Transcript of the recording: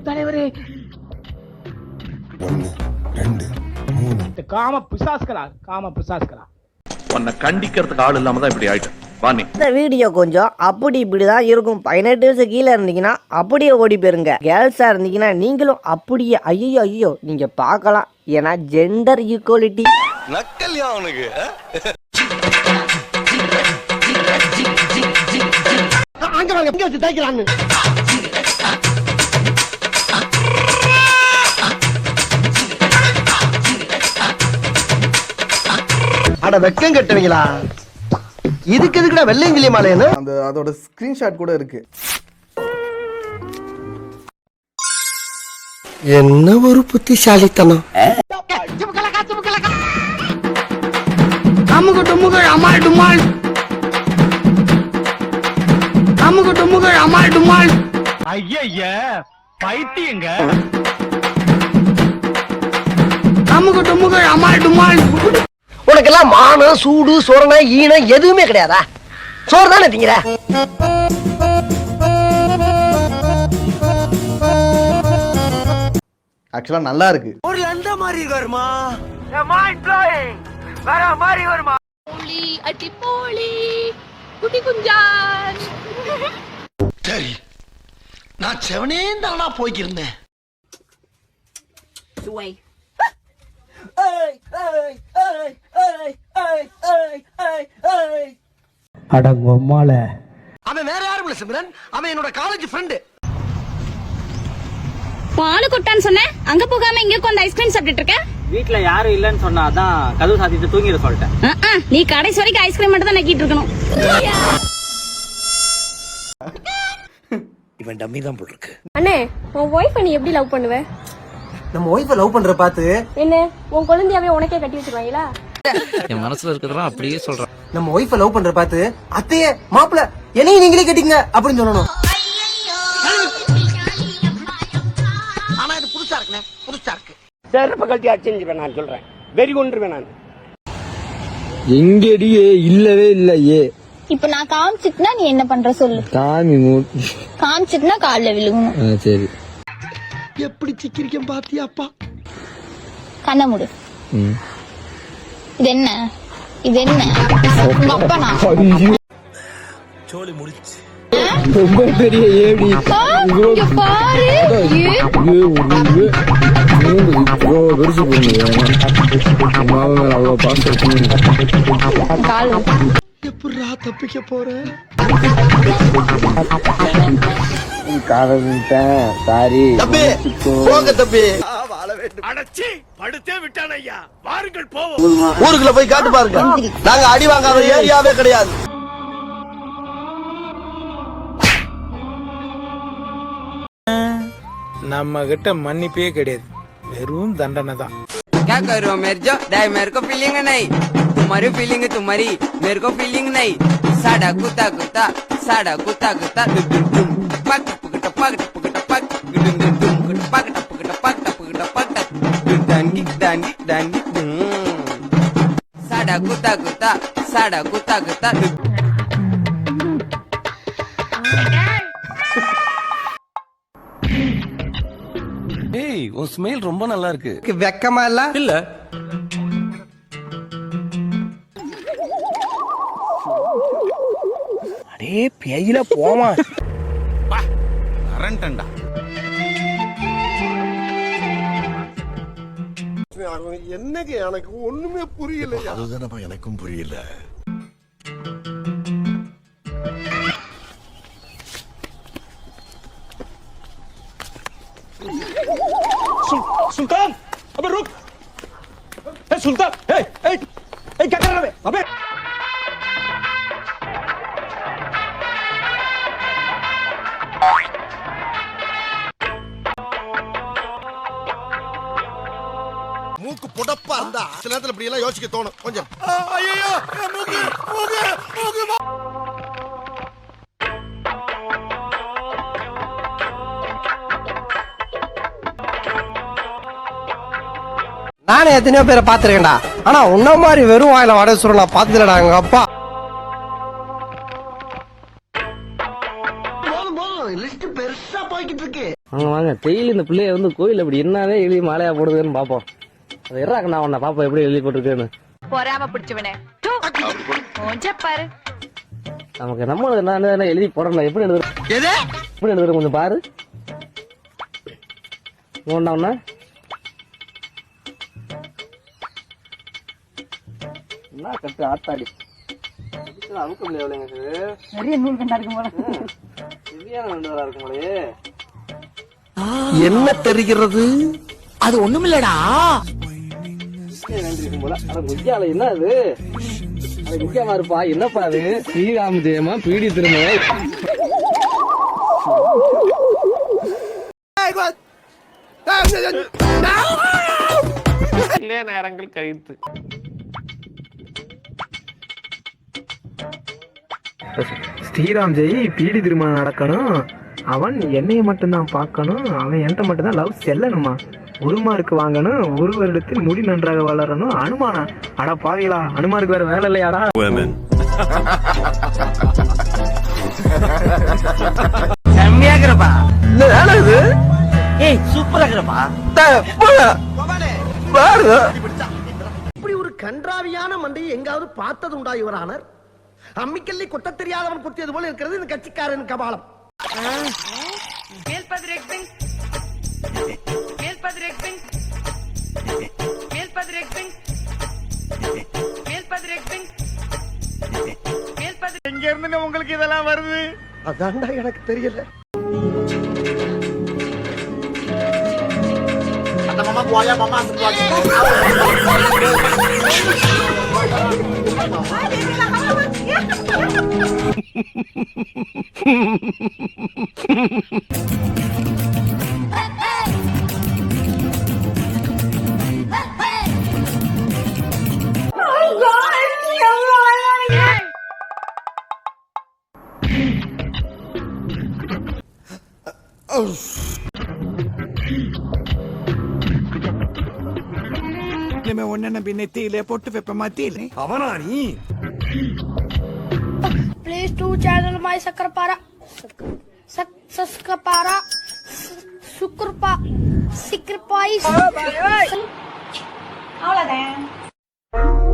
தலைவரே. 1 2 3 காம பிசாஸ்களா உன்னை கண்டிக்கிறதுக்கு ஆள் இல்லாம தான் இப்படி ஆயிட்டு. இந்த வீடியோ கொஞ்சம் அப்படி இப்படிதான் இருக்கும். 18 வயசு கீழே இருந்தீங்கன்னா அப்படியே ஓடி போயிருங்க. கேர்ள்ஸா இருந்தீங்கன்னா நீங்களும் அப்படியே ஐயோ நீங்க பார்க்கலாம். ஏன்னா ஜெண்டர் ஈக்குவாலிட்டி. நக்கல்யா அவனுக்கு. அங்க வாங்க, இங்க வச்சு தைக்கலான்னு. அட வெக்கம் கட்டுவீங்களா? இதுக்கு எதுக்குடா வெள்ளையங்கிலி மாலைன்னு? அதோட ஸ்கிரீன்ஷாட் கூட இருக்கு. என்ன ஒரு புத்திசாலித்தனம். அமுகு டுமுகள் அமால் டுமால். அமுகு டுமுகள் அமால் டுமால். ஐயய்ய பைத்தியங்க. அமுகு டுமுகள் அமால் டுமால். உனக்கெல்லாம் மானம் சூடு சோரணை ஈனம் எதுவுமே கிடையாதா? சோறு தானே திங்கிற? ஆக்சுவலா நல்லா இருக்கு. ஒரு லண்ட மாதிரி வருமா? வேற மாதிரி வருமா? போலி அடி போலி குட்டி குஞ்சான். சரி, நான் செவனே தானா போய்க்கிருந்தேன். சுவை அடங்கொம்மால. அவன் வேற யாரும் இல்ல சிம்ரன், அவன் என்னோட காலேஜ் ஃப்ரெண்டு. பாலு கொட்டான்னு சொன்னேன், அங்க போகாம இங்க உட்கார்ந்து ஐஸ்கிரீம் சாப்பிட்டுட்டு இருக்க. வீட்ல யாரும் இல்லன்னு சொன்னா அதான் கதவு சாத்திட்டு தூங்கிட சொல்லிட்டேன். நீ கடைசி வரைக்கும் ஐஸ்கிரீம் மட்டும் தான் நக்கிட்டு இருக்கணும். இவன் டம்மி தான் போல இருக்கு. அண்ணே, உன் ஒய்ஃபை நீ எப்படி லவ் பண்ணுவ? நம்ம ஒய்ஃபை லவ் பண்ற பார்த்து என்ன உன் குழந்தையாவே உனக்கே கட்டி வச்சிருவாங்களா? என் மனசுல இருக்கிறதெல்லாம் அப்படியே சொல்றேன். நம்ம ஒய்ஃபை லவ் பண்ற பார்த்து அத்தையே மாப்பிள்ள என்னையும் நீங்களே கட்டிங்க அப்படின்னு சொல்லணும். ஆனா இது புதுசா இருக்குண்ணே, புதுசா இருக்கு. செருப்பு கழட்டி அடிச்சுருவேன் நான் சொல்றேன். வெறி கொண்டுருவேன் நான். எங்கடியே இல்லவே இல்லையே. இப்ப நான் காமிச்சிட்டுனா நீ என்ன பண்ற சொல்லு. காமிச்சிட்டுனா கால்ல விழுகணும். சரி. எப்படி சிக்கிரிக்கம் பாத்தியாப்பா? கண்ண மூடு. இது என்ன? இது என்ன? உங்க அப்பனா? சோலி முடிச்சு. ரொம்ப பெரிய ஏடி. இங்க பாரு. பெருசு போங்க. அவ்வளவு பாசம். கால் எப்படா தப்பிக்க போற? காதலிட்டேன். சாரி. தம்பி போங்க தம்பி. அடச்சி படுத்தே விட்டான் ஐயா. வாருங்கள் போவோம். ஊருக்குள்ள போய் காட்டு பாருங்க. நாங்க அடி வாங்காத ஏரியாவே கிடையாது. நம்ம கிட்ட மன்னிப்பே கிடையாது, வெறும் தண்டனை தான். क्या करो मेरे जो डाय मेरे को फीलिंग नहीं, तुम्हारी फीलिंग तुम्हारी, मेरे को फीलिंग नहीं. साड़ा कुत्ता कुत्ता साड़ा कुत्ता कुत्ता दुम दुम पक पक पक पक पक दुम दुम दुम पक पक पक पक पक दांडी दांडी दांडी साड़ा कुत्ता कुत्ता साड़ा कुत्ता कुत्ता. ஏய் உன் ஸ்மைல் ரொம்ப நல்லா இருக்கு. வெக்கமா இல்ல? இல்ல அடே பேயில போமா. அரண்டண்டா. என்னங்க எனக்கு ஒண்ணுமே புரியல. அதுதானப்பா எனக்கும் புரியல. सुल्तान अबे रुक. सुल्तान क्या कर रहा है? अबे மூக்கு புடப்பா இருந்தா சில நேரத்துல இப்படி எல்லாம் யோசிக்க தோணும் கொஞ்சம். ஐயோ மூக்கு மூக்கு மூக்கு. நானே எத்தனையோ பேரை பாத்துருக்கேன்டா, ஆனா உன்ன மாதிரி வெறும் வாயில வடை சுருள் நான் பாத்துலடா. எங்க அப்பா லிஸ்ட் பெருசா போய்கிட்டு இருக்கு. வாங்க வாங்க டெய்லி இந்த பிள்ளைய வந்து கோயில் அப்படி என்னவே எழுதி மாலையா போடுதுன்னு பாப்போம். அது இறாக்க நான் உன்னை பாப்பா எப்படி எழுதி போட்டிருக்கேன்னு. பொறாம பிடிச்சவனே பாரு. நமக்கு நம்ம என்ன எழுதி போடணும் எப்படி எழுதுற கொஞ்சம் பாரு. ஒண்ணா என்ன கட்டு ஆத்தாடி அமுக்க முடியாது நிறைய நூல் கண்டா இருக்கும் போல சரியான நண்டவரா இருக்கும் போலயே. என்ன தெரிகிறது? அது ஒண்ணுமில்லடா. நன்றி இருக்கும் போல. ஆனா குஜியால என்ன அது? அது குஜியாமா இருப்பா என்னப்பா அது? ஸ்ரீராம் ஜெயமா பீடி திரும்ப நேரங்கள் கழித்து ஸ்ரீராம் ஜெய் பீடி திருமணம் நடக்கணும், அவன் என்னைய மட்டும்தான் பார்க்கணும், அவன் என்கிட்ட மட்டும்தான் லவ் செல்லணுமா, குருமாருக்கு வாங்கணும், ஒரு வருடத்தில் முடி நன்றாக வளரணும். அனுமானா அடா பாவிகளா, அனுமாருக்கு வேற வேலை இல்லையாடா? செம்மையாகிறப்பா. ஏய் சூப்பரா இருக்கிறப்பா. இப்படி ஒரு கன்றாவியான மண்டையை எங்காவது பார்த்தது உண்டா இவரானர்? அம்மிக்கல்லி கொத்த தெரியாதவன் குத்தியது போல இருக்கிறது இந்த கட்சிக்காரன் கபாலம். எங்க இருந்து உங்களுக்கு இதெல்லாம் வருது? அதான்டா எனக்கு தெரியல. ஒன்னு பின்னத்திலே போட்டு வைப்ப மாத்தியிலே அவனா நீ? Please do channel my Sakrapara. Sakrapara. Sikrapais. அவ்வளவுதான்.